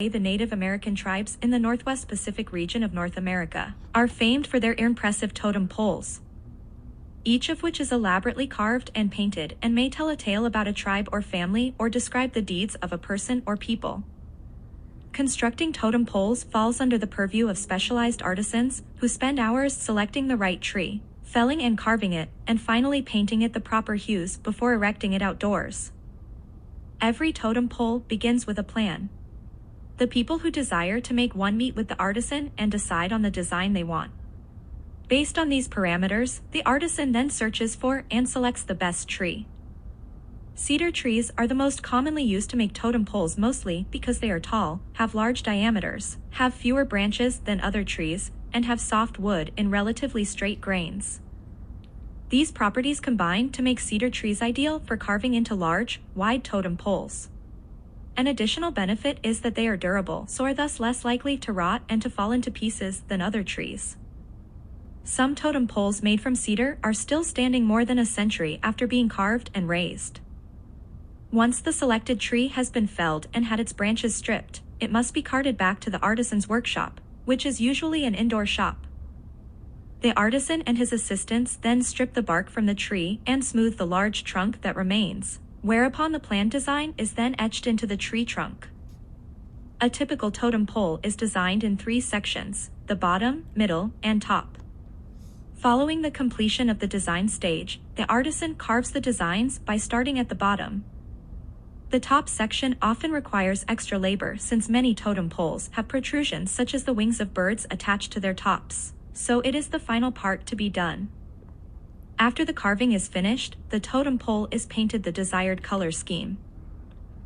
The Native American tribes in the Northwest Pacific region of North America are famed for their impressive totem poles, each of which is elaborately carved and painted and may tell a tale about a tribe or family or describe the deeds of a person or people. Constructing totem poles falls under the purview of specialized artisans who spend hours selecting the right tree, felling and carving it, and finally painting it the proper hues before erecting it outdoors. Every totem pole begins with a plan. The people who desire to make one meet with the artisan and decide on the design they want. Based on these parameters, the artisan then searches for and selects the best tree. Cedar trees are the most commonly used to make totem poles, mostly because they are tall, have large diameters, have fewer branches than other trees, and have soft wood in relatively straight grains. These properties combine to make cedar trees ideal for carving into large, wide totem poles. An additional benefit is that they are durable, so are thus less likely to rot and to fall into pieces than other trees. Some totem poles made from cedar are still standing more than a century after being carved and raised. Once the selected tree has been felled and had its branches stripped, it must be carted back to the artisan's workshop, which is usually an indoor shop. The artisan and his assistants then strip the bark from the tree and smooth the large trunk that remains, whereupon the planned design is then etched into the tree trunk. A typical totem pole is designed in 3 sections: the bottom, middle, and top. Following the completion of the design stage, the artisan carves the designs by starting at the bottom. The top section often requires extra labor since many totem poles have protrusions such as the wings of birds attached to their tops, so it is the final part to be done. After the carving is finished, the totem pole is painted the desired color scheme.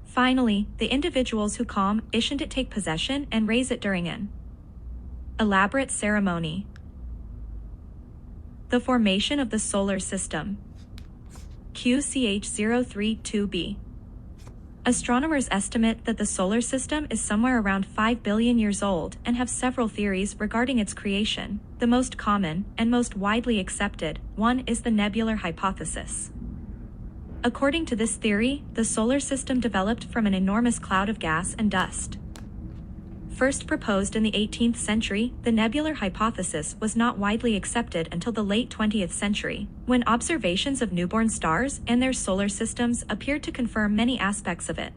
Finally, the individuals who commission it take possession and raise it during an elaborate ceremony. The formation of the solar system. QCH032b. Astronomers estimate that the solar system is somewhere around 5 billion years old and have several theories regarding its creation. The most common and most widely accepted one is the nebular hypothesis. According to this theory, the solar system developed from an enormous cloud of gas and dust. First proposed in the 18th century, the nebular hypothesis was not widely accepted until the late 20th century, when observations of newborn stars and their solar systems appeared to confirm many aspects of it.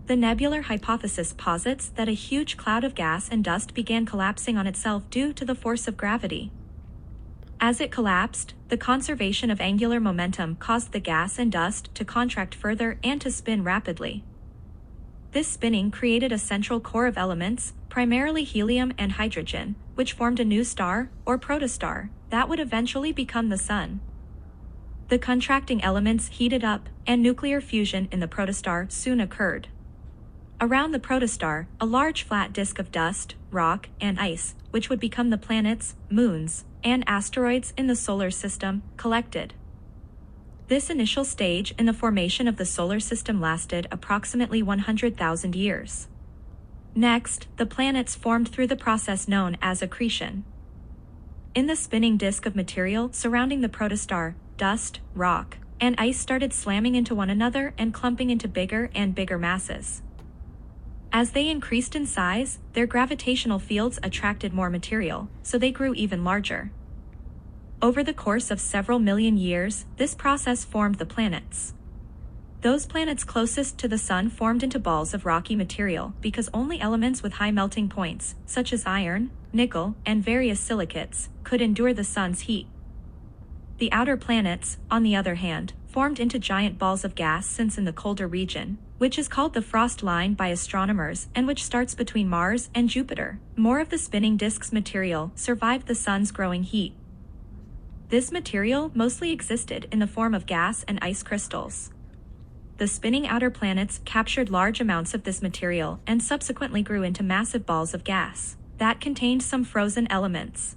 The nebular hypothesis posits that a huge cloud of gas and dust began collapsing on itself due to the force of gravity. As it collapsed, the conservation of angular momentum caused the gas and dust to contract further and to spin rapidly. This spinning created a central core of elements, primarily helium and hydrogen, which formed a new star, or protostar, that would eventually become the Sun. The contracting elements heated up, and nuclear fusion in the protostar soon occurred. Around the protostar, a large flat disk of dust, rock, and ice, which would become the planets, moons, and asteroids in the solar system, collected. This initial stage in the formation of the solar system lasted approximately 100,000 years. Next, the planets formed through the process known as accretion. In the spinning disk of material surrounding the protostar, dust, rock, and ice started slamming into one another and clumping into bigger and bigger masses. As they increased in size, their gravitational fields attracted more material, so they grew even larger. Over the course of several million years, this process formed the planets. Those planets closest to the Sun formed into balls of rocky material because only elements with high melting points, such as iron, nickel, and various silicates, could endure the Sun's heat. The outer planets, on the other hand, formed into giant balls of gas since in the colder region, which is called the frost line by astronomers and which starts between Mars and Jupiter. More of the spinning disk's material survived the Sun's growing heat. This material mostly existed in the form of gas and ice crystals. The spinning outer planets captured large amounts of this material and subsequently grew into massive balls of gas that contained some frozen elements.